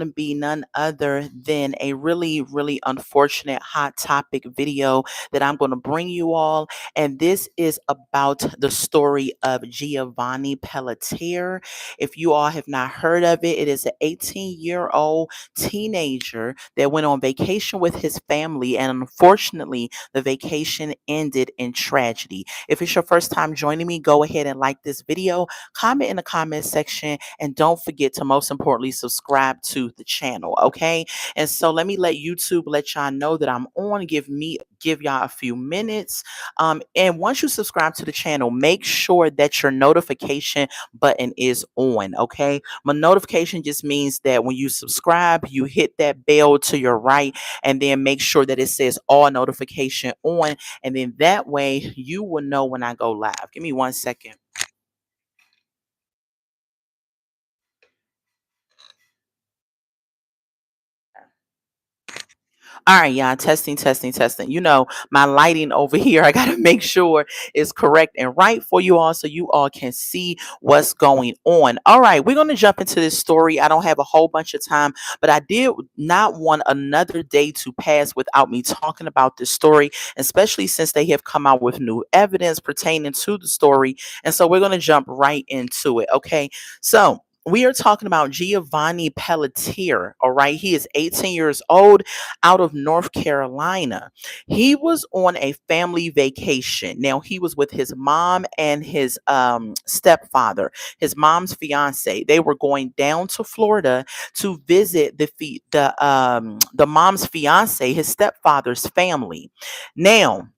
to be none other than a really unfortunate hot topic video that I'm going to bring you all. And this is about the story of Giovanni Pelletier. If you all have not heard of it, it is an 18-year-old teenager that went on vacation with his family. And unfortunately, the vacation ended in tragedy. If it's your first time joining me, go ahead and like this video, comment in the comment section, and don't forget to most importantly subscribe to the channel. Okay, and so let me let YouTube let y'all know that I'm on. Give y'all a few minutes, and once you subscribe to the channel, make sure that your notification button is on. Okay, my notification just means that when you subscribe, you hit that bell to your right, and then make sure that it says all notification on, and then that way you will know when I go live. Give me 1 second. All right, y'all. Testing. My lighting over here, I got to make sure is correct and right for you all so you all can see what's going on. All right, we're going to jump into this story. I don't have a whole bunch of time, but I did not want another day to pass without me talking about this story, especially since they have come out with new evidence pertaining to the story. And so we're going to jump right into it. Okay. So, we are talking about Giovanni Pelletier. All right. He is 18 years old, out of North Carolina. He was on a family vacation. Now, he was with his mom and his stepfather, his mom's fiance. They were going down to Florida to visit the mom's fiance, his stepfather's family. Now,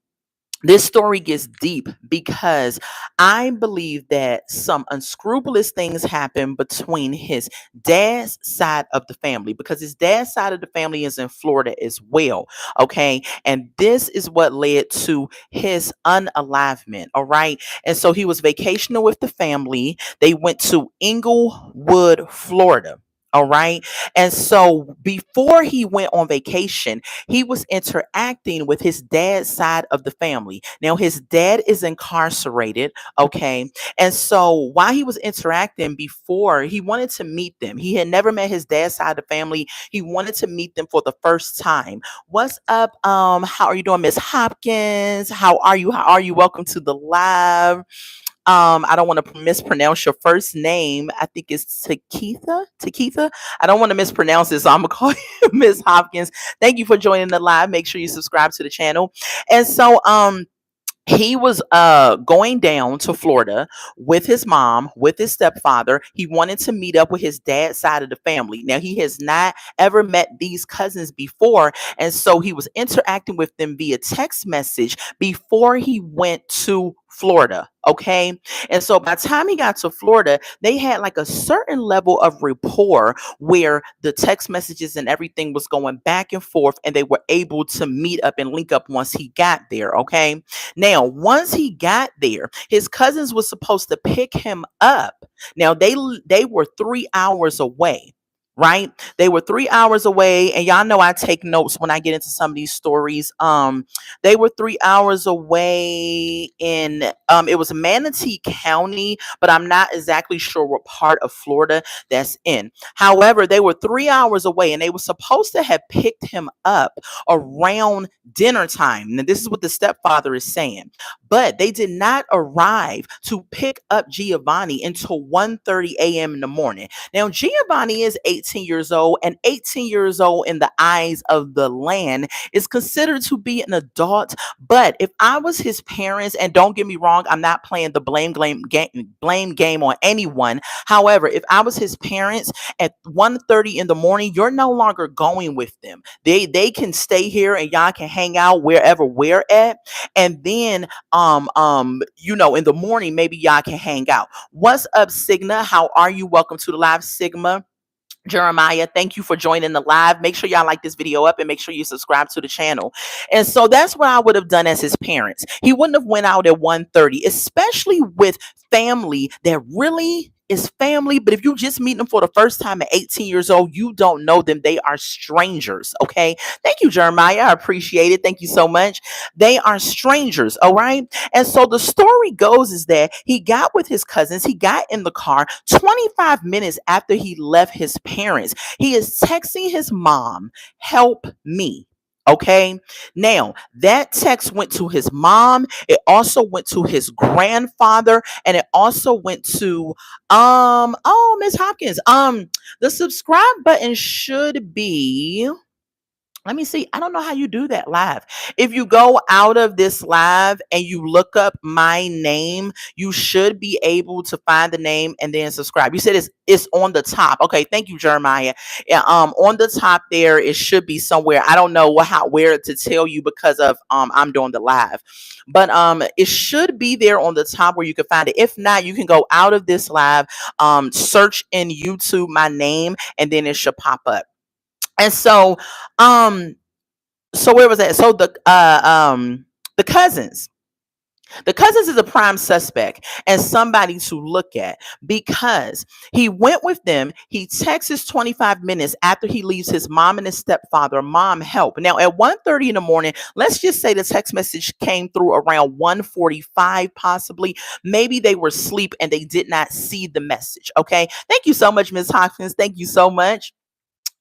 this story gets deep because I believe that some unscrupulous things happen between his dad's side of the family, because his dad's side of the family is in Florida as well. Okay. And this is what led to his unalivement. All right. And so he was vacationing with the family. They went to Inglewood, Florida. All right. And so before he went on vacation, he was interacting with his dad's side of the family. Now, his dad is incarcerated, okay? And so while he was interacting before, he wanted to meet them. He had never met his dad's side of the family. He wanted to meet them for the first time. What's up? How are you doing, Miss Hopkins? How are you? How are you? Welcome to the live. I don't want to mispronounce your first name. I think it's Takitha. Takitha. I don't want to mispronounce it, so I'm gonna call you Miss Hopkins. Thank you for joining the live. Make sure you subscribe to the channel. And so, he was going down to Florida with his mom, with his stepfather. He wanted to meet up with his dad's side of the family. Now, he has not ever met these cousins before, and so he was interacting with them via text message before he went to Florida. Okay. And so by the time he got to Florida, they had like a certain level of rapport where the text messages and everything was going back and forth, and they were able to meet up and link up once he got there. Okay. Now, once he got there, his cousins were supposed to pick him up. Now, they were 3 hours away. Right, they were 3 hours away, and y'all know I take notes when I get into some of these stories. They were 3 hours away in it was Manatee County, but I'm not exactly sure what part of Florida that's in. However, they were 3 hours away, and they were supposed to have picked him up around dinner time. Now, this is what the stepfather is saying, but they did not arrive to pick up Giovanni until 1:30 a.m. in the morning. Now, Giovanni is 18 years old, and 18 years old in the eyes of the land is considered to be an adult. But if I was his parents, and don't get me wrong, I'm not playing the blame game on anyone. However, if I was his parents at 1:30 in the morning, you're no longer going with them. They can stay here, and y'all can hang out wherever we're at. And then in the morning, maybe y'all can hang out. What's up, Signa? How are you? Welcome to the live, Sigma. Jeremiah, thank you for joining the live. Make sure y'all like this video up and make sure you subscribe to the channel. And so that's what I would have done as his parents. He wouldn't have went out at 1:30, especially with family that really is family, but if you just meet them for the first time at 18 years old, you don't know them. They are strangers. Okay. Thank you, Jeremiah. I appreciate it. Thank you so much. They are strangers. All right. And so the story goes is that he got with his cousins. He got in the car 25 minutes after he left his parents. He is texting his mom, help me. Okay. Now, that text went to his mom. It also went to his grandfather, and it also went to oh, Miss Hopkins. The subscribe button should be, let me see. I don't know how you do that live. If you go out of this live and you look up my name, you should be able to find the name and then subscribe. You said it's on the top. Okay, thank you, Jeremiah. Yeah, on the top there, it should be somewhere. I don't know where to tell you because of I'm doing the live, but it should be there on the top where you can find it. If not, you can go out of this live, search in YouTube my name, and then it should pop up. And um, so where was that? So the cousins. The cousins is a prime suspect and somebody to look at because he went with them. He texts 25 minutes after he leaves his mom and his stepfather, mom, help. Now at 1:30 in the morning, let's just say the text message came through around 1:45, possibly. Maybe they were asleep and they did not see the message. Okay. Thank you so much, Ms. Hopkins. Thank you so much.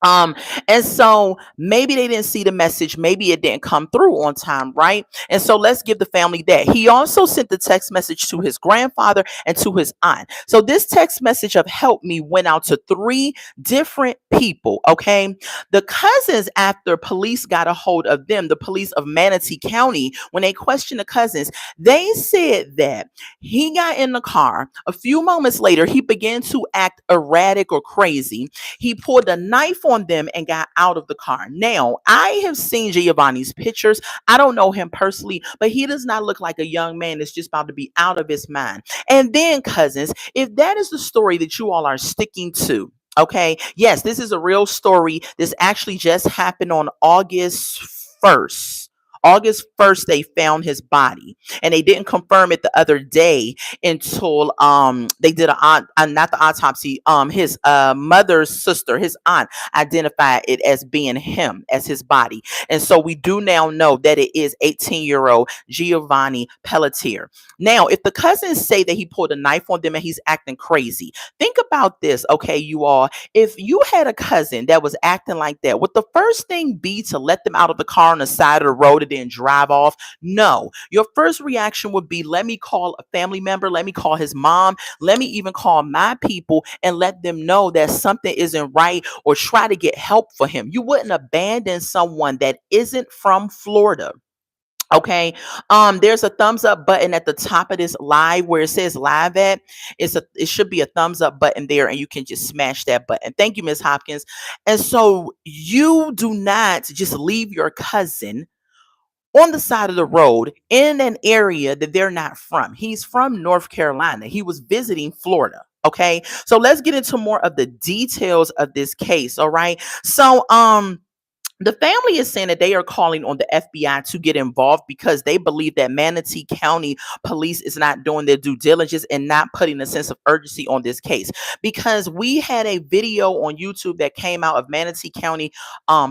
Um, and so maybe they didn't see the message, maybe it didn't come through on time, right? And so let's give the family that. He also sent the text message to his grandfather and to his aunt. So this text message of help me went out to three different people, okay? The cousins, after police got a hold of them, the police of Manatee County, when they questioned the cousins, they said that he got in the car. A few moments later, he began to act erratic or crazy. He pulled a knife on them and got out of the car. Now, I have seen Giovanni's pictures. I don't know him personally, but he does not look like a young man that's just about to be out of his mind. And then, cousins, if that is the story that you all are sticking to, okay, yes, this is a real story. This actually just happened on August 1st. August 1st, they found his body, and they didn't confirm it the other day until they did not the autopsy. His mother's sister, his aunt, identified it as being him, as his body, and so we do now know that it is 18-year-old Giovanni Pelletier. Now, if the cousins say that he pulled a knife on them and he's acting crazy, think about this, okay, you all. If you had a cousin that was acting like that, would the first thing be to let them out of the car on the side of the road and then drive off? No. Your first reaction would be, let me call a family member, let me call his mom, let me even call my people and let them know that something isn't right, or try to get help for him. You wouldn't abandon someone that isn't from Florida. Okay. There's a thumbs up button at the top of this live where it says live at. It should be a thumbs up button there, and you can just smash that button. Thank you, Miss Hopkins. And so you do not just leave your cousin on the side of the road in an area that they're not from. He's from North Carolina. He was visiting Florida. Okay. So let's get into more of the details of this case. All right. So the family is saying that they are calling on the FBI to get involved because they believe that Manatee County police is not doing their due diligence and not putting a sense of urgency on this case. Because we had a video on YouTube that came out of Manatee County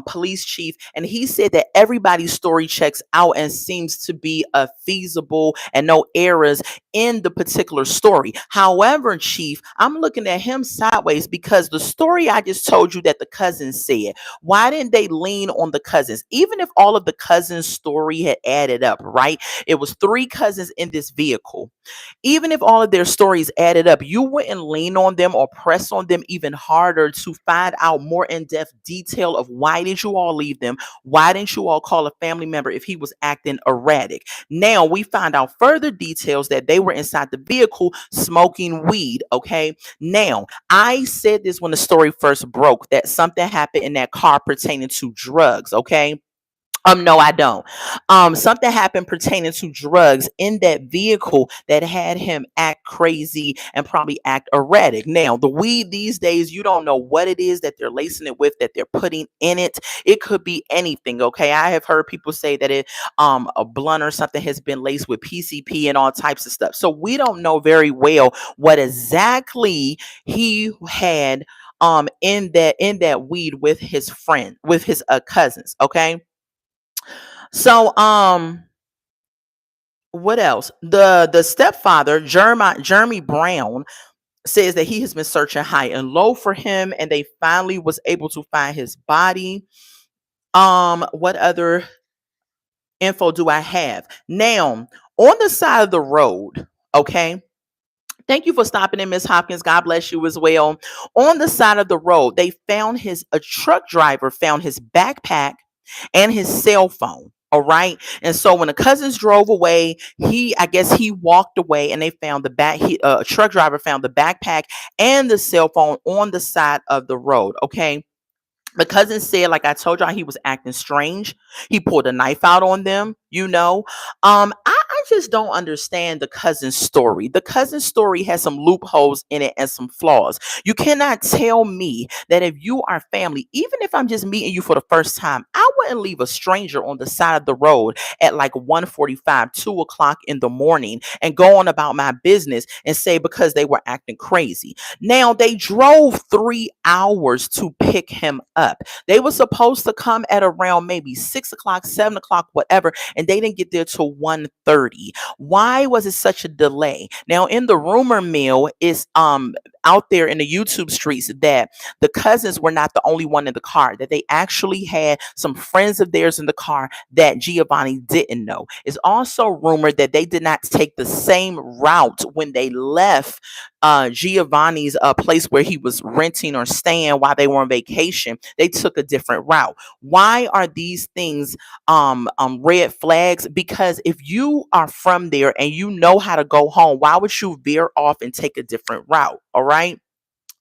police chief, and he said that everybody's story checks out and seems to be a feasible and no errors in the particular story. However, chief, I'm looking at him sideways because the story I just told you that the cousins said, why didn't they lean on the cousins? Even if all of the cousins' story had added up, right? It was three cousins in this vehicle. Even if all of their stories added up, you wouldn't lean on them or press on them even harder to find out more in-depth detail of why did you all leave them? Why didn't you all call a family member if he was acting erratic? Now we find out further details that they were inside the vehicle smoking weed. Okay. Now, I said this when the story first broke, that something happened in that car pertaining to drugs. Okay. No, I don't. Something happened pertaining to drugs in that vehicle that had him act crazy and probably act erratic. Now, the weed these days, you don't know what it is that they're lacing it with, that they're putting in it. It could be anything. Okay, I have heard people say that a blunt or something has been laced with PCP and all types of stuff. So we don't know very well what exactly he had in that weed with his friend, with his cousins. Okay. So what else? The stepfather, Jeremy Brown, says that he has been searching high and low for him, and they finally was able to find his body. What other info do I have? Now, on the side of the road, okay. Thank you for stopping in, Miss Hopkins. God bless you as well. On the side of the road, they found a truck driver found his backpack and his cell phone. All right. And so when the cousins drove away, I guess he walked away, and they found a truck driver found the backpack and the cell phone on the side of the road. Okay. The cousin said, like I told y'all, he was acting strange. He pulled a knife out on them, you know. I just don't understand the cousin story. The cousin story has some loopholes in it and some flaws. You cannot tell me that if you are family, even if I'm just meeting you for the first time, I wouldn't leave a stranger on the side of the road at like 1:45, 2 o'clock in the morning and go on about my business and say because they were acting crazy. Now, they drove 3 hours to pick him up. They were supposed to come at around maybe 6 o'clock, 7 o'clock, whatever, and they didn't get there till 1:30. Why was it such a delay? Now, in the rumor mill is out there in the YouTube streets that the cousins were not the only one in the car, that they actually had some friends of theirs in the car that Giovanni didn't know. It's also rumored that they did not take the same route when they left Giovanni's place where he was renting or staying while they were on vacation. They took a different route. Why are these things red flags? Because if you are from there and you know how to go home, why would you veer off and take a different route? All right.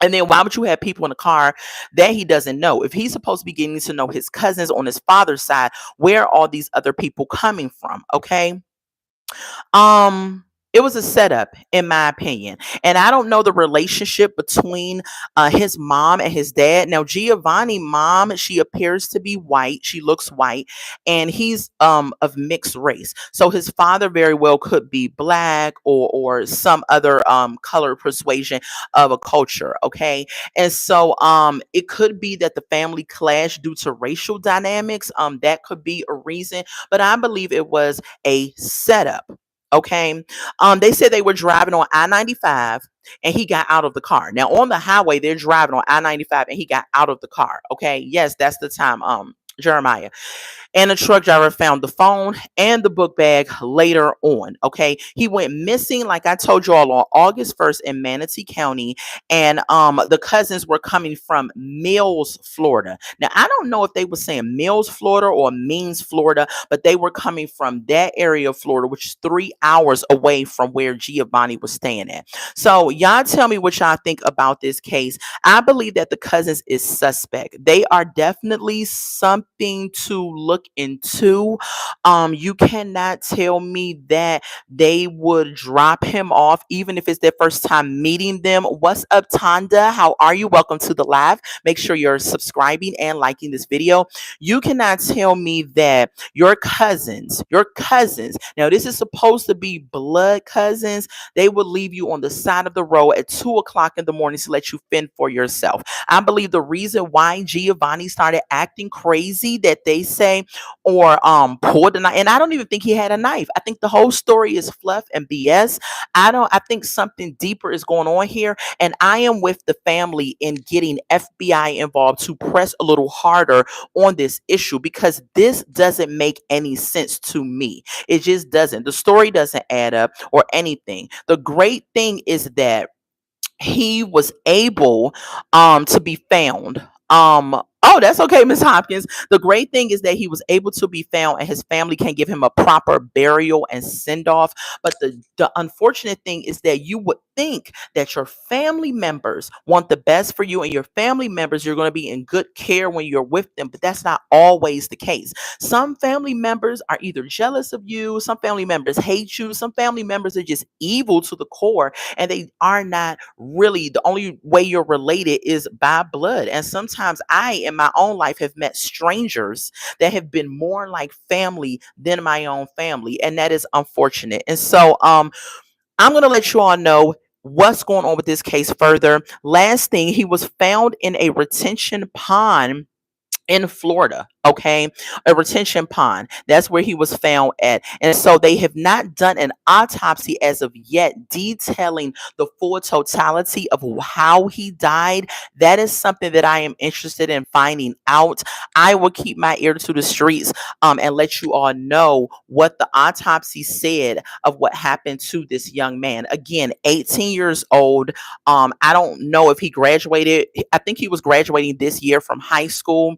And then why would you have people in the car that he doesn't know? If he's supposed to be getting to know his cousins on his father's side, where are all these other people coming from? Okay. um it was a setup, in my opinion, and I don't know the relationship between his mom and his dad. Now, Giovanni mom, she appears to be white, she looks white, and he's of mixed race, so his father very well could be black or some other color persuasion of a culture. Okay. And so it could be that the family clash due to racial dynamics. That could be a reason, but I believe it was a setup. Okay. They said they were driving on I-95 and he got out of the car. Now, on the highway, they're driving on I-95 and he got out of the car. Okay. Yes, that's the time. Jeremiah and the truck driver found the phone and the book bag later on. Okay. He went missing, like I told you all, on August 1st in Manatee County. And the cousins were coming from Mills, Florida. Now, I don't know if they were saying Mills, Florida or Means, Florida, but they were coming from that area of Florida, which is 3 hours away from where Giovanni was staying at. So y'all tell me what y'all think about this case. I believe that the cousins is suspect. They are definitely something to look into. You cannot tell me that they would drop him off, even if it's their first time meeting them. What's up, Tonda? How are you? Welcome to the live. Make sure you're subscribing and liking this video. You cannot tell me that your cousins, now this is supposed to be blood cousins, they will leave you on the side of the road at 2 o'clock in the morning to let you fend for yourself. I believe the reason why Giovanni started acting crazy, that they say, or pulled a knife, and I don't even think he had a knife. I think the whole story is fluff and BS. I think something deeper is going on here, and I am with the family in getting FBI involved to press a little harder on this issue, because this doesn't make any sense to me. It just doesn't. The story doesn't add up or anything. The great thing is that he was able to be found. Oh, that's okay, Miss Hopkins. The great thing is that he was able to be found and his family can give him a proper burial and send off. But the unfortunate thing is that you would think that your family members want the best for you and your family members, you're going to be in good care when you're with them. But that's not always the case. Some family members are either jealous of you, some family members hate you, some family members are just evil to the core, and they are not really, the only way you're related is by blood. And sometimes I in my own life have met strangers that have been more like family than my own family, and that is unfortunate. And so I'm going to let you all know what's going on with this case further. Last thing, he was found in a retention pond in Florida, okay? A retention pond. That's where he was found at. And so they have not done an autopsy as of yet detailing the full totality of how he died. That is something that I am interested in finding out. I will keep my ear to the streets and let you all know what the autopsy said of what happened to this young man. Again, 18 years old. I don't know if he graduated. I think he was graduating this year from high school.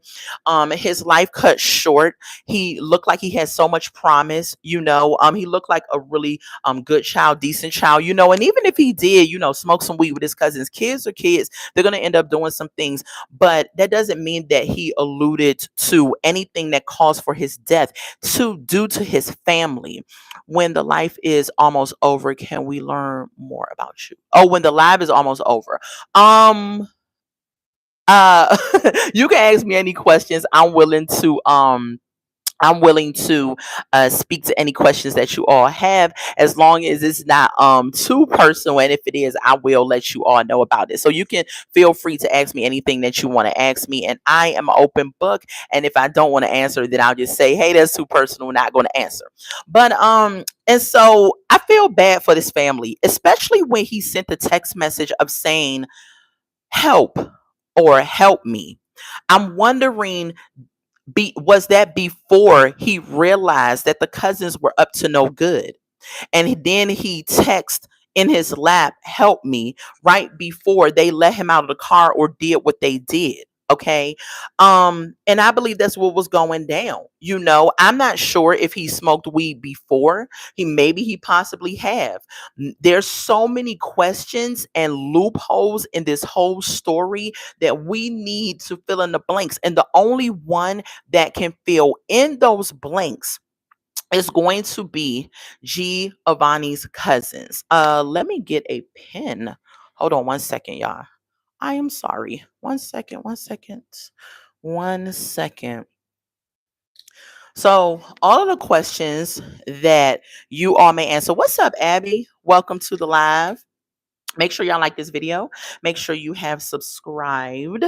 His life cut short. He looked like he had so much promise, he looked like a really good child, decent child, and even if he did, smoke some weed with his cousins, kids are kids, they're going to end up doing some things, but that doesn't mean that he alluded to anything that caused for his death to due to his family. When the life is almost over, can we learn more about you? Oh, when the life is almost over. Uh you can ask me any questions. I'm willing to speak to any questions that you all have, as long as it's not too personal, and if it is, I will let you all know about it. So you can feel free to ask me anything that you want to ask me, and I am an open book. And if I don't want to answer, then I'll just say, hey, that's too personal, not going to answer. But and so I feel bad for this family, especially when he sent the text message of saying help or help me. I'm wondering, was that before he realized that the cousins were up to no good? And then he texted in his lap, help me, right before they let him out of the car or did what they did. Okay. And I believe that's what was going down. I'm not sure if he smoked weed before. He possibly have. There's so many questions and loopholes in this whole story that we need to fill in the blanks. And the only one that can fill in those blanks is going to be Giovanni's cousins. Let me get a pen. Hold on one second, y'all. I am sorry. One second, one second, one second. So, all of the questions that you all may answer. What's up, Abby? Welcome to the live. Make sure y'all like this video. Make sure you have subscribed.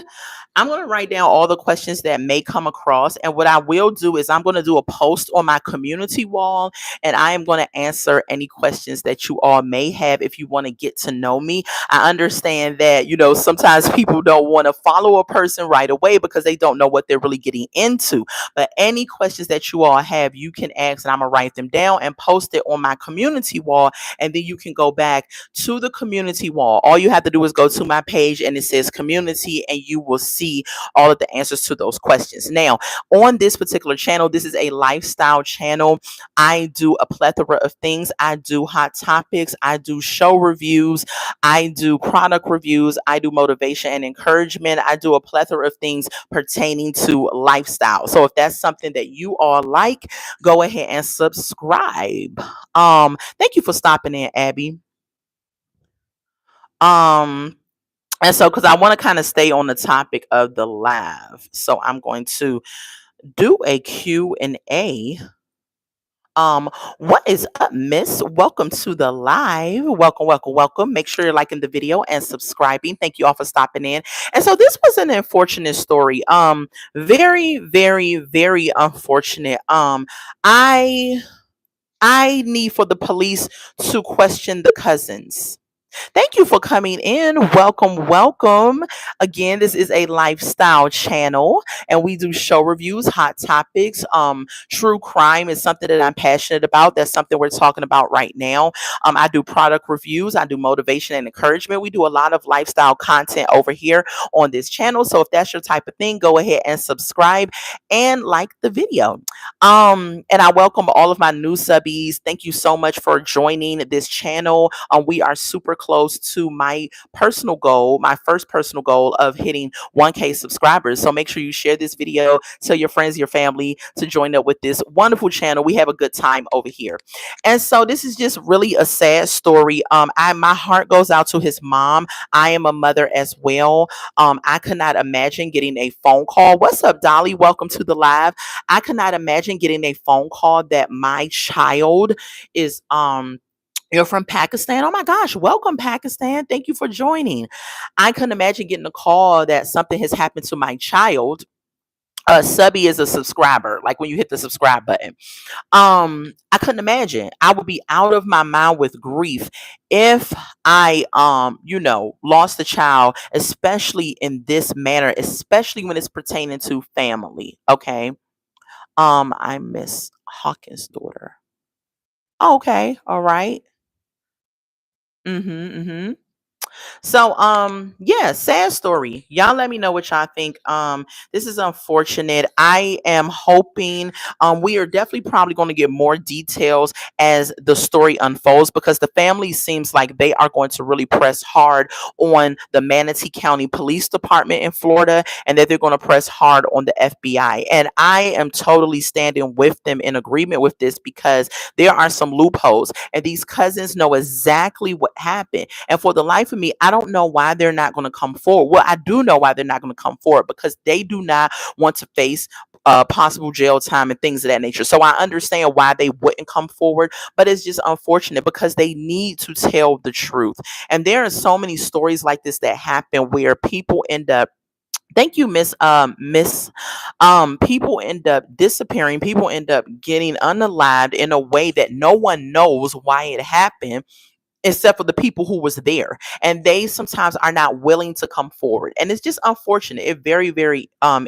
I'm going to write down all the questions that may come across. And what I will do is I'm going to do a post on my community wall, and I am going to answer any questions that you all may have if you want to get to know me. I understand that, sometimes people don't want to follow a person right away because they don't know what they're really getting into. But any questions that you all have, you can ask, and I'm going to write them down and post it on my community wall. And then you can go back to the community wall. All you have to do is go to my page and it says community, and you will see all of the answers to those questions. Now, on this particular channel, this is a lifestyle channel. I do a plethora of things. I do hot topics, I do show reviews, I do product reviews, I do motivation and encouragement. I do a plethora of things pertaining to lifestyle. So if that's something that you all like, go ahead and subscribe. Thank you for stopping in, Abby. Um, and so, because I want to kind of stay on the topic of the live, so I'm going to do a Q&A. What is up, Miss? Welcome to the live. Welcome, welcome, welcome. Make sure you're liking the video and subscribing. Thank you all for stopping in. And so this was an unfortunate story. Very, very, very unfortunate. I need for the police to question the cousins. Thank you for coming in. Welcome, welcome. Again, this is a lifestyle channel and we do show reviews, hot topics. True crime is something that I'm passionate about. That's something we're talking about right now. I do product reviews, I do motivation and encouragement. We do a lot of lifestyle content over here on this channel. So if that's your type of thing, go ahead and subscribe and like the video. And I welcome all of my new subbies. Thank you so much for joining this channel. We are super close to my personal goal, my first personal goal of hitting 1K subscribers. So make sure you share this video, tell your friends, your family to join up with this wonderful channel. We have a good time over here. And so this is just really a sad story. My heart goes out to his mom. I am a mother as well. I could not imagine getting a phone call. What's up, Dolly? Welcome to the live. I could not imagine getting a phone call that my child is you're from Pakistan. Oh my gosh, welcome Pakistan. Thank you for joining. I couldn't imagine getting a call that something has happened to my child. Subby is a subscriber, like when you hit the subscribe button. I couldn't imagine. I would be out of my mind with grief if I lost a child, especially in this manner, especially when it's pertaining to family. Okay. I miss Hawkins' daughter. Okay, all right. Mm-hmm. Mm-hmm. So, yeah, sad story. Y'all let me know what y'all think. This is unfortunate. I am hoping, we are definitely probably going to get more details as the story unfolds because the family seems like they are going to really press hard on the Manatee County Police Department in Florida and that they're going to press hard on the FBI. And I am totally standing with them in agreement with this because there are some loopholes and these cousins know exactly what happened. And for the life of me, I don't know why they're not going to come forward. Well, I do know why they're not going to come forward because they do not want to face possible jail time and things of that nature. So I understand why they wouldn't come forward, but it's just unfortunate because they need to tell the truth. And there are so many stories like this that happen where people end up, thank you, Miss. People end up disappearing. People end up getting unalived in a way that no one knows why it happened except for the people who was there, and they sometimes are not willing to come forward, and it's just unfortunate. It very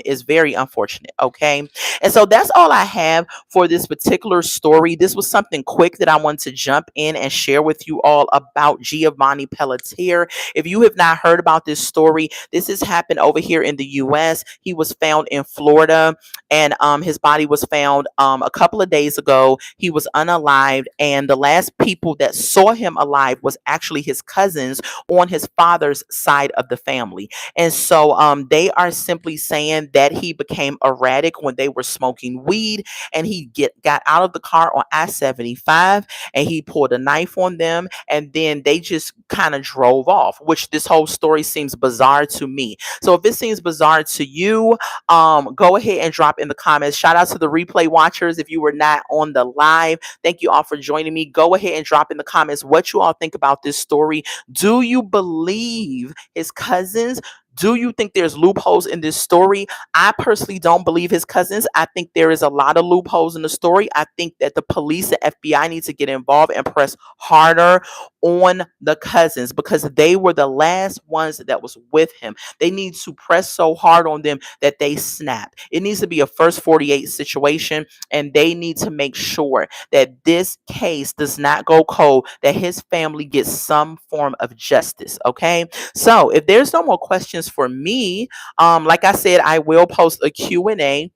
is very unfortunate. Okay, and so that's all I have for this particular story. This was something quick that I wanted to jump in and share with you all about Giovanni Pelletier. If you have not heard about this story, this has happened over here in the US. He was found in Florida, and his body was found a couple of days ago. He was unalived, and the last people that saw him alive was actually his cousins on his father's side of the family. And so they are simply saying that he became erratic when they were smoking weed, and he got out of the car on I-75 and he pulled a knife on them, and then they just kind of drove off, which this whole story seems bizarre to me. So if it seems bizarre to you, go ahead and drop in the comments. Shout out to the replay watchers. If you were not on the live, thank you all for joining me. Go ahead and drop in the comments what you all think about this story. Do you believe his cousins? Do you think there's loopholes in this story? I personally don't believe his cousins. I think there is a lot of loopholes in the story. I think that the police and FBI need to get involved and press harder on the cousins because they were the last ones that was with him. They need to press so hard on them that they snap. It needs to be a first 48 situation, and they need to make sure that this case does not go cold, that his family gets some form of justice. Okay, so if there's no more questions for me, like I said, I will post a Q&A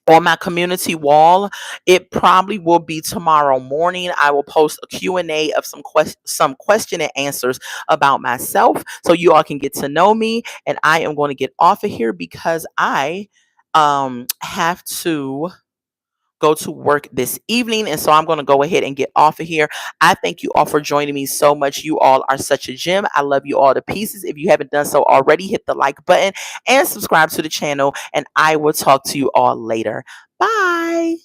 on my community wall. It probably will be tomorrow morning. I will post a Q&A of some question and answers about myself so you all can get to know me. And I am going to get off of here because I have to go to work this evening, and so I'm going to go ahead and get off of here. I thank you all for joining me so much. You all are such a gem. I love you all to pieces. If you haven't done so already, hit the like button and subscribe to the channel, and I will talk to you all later. Bye.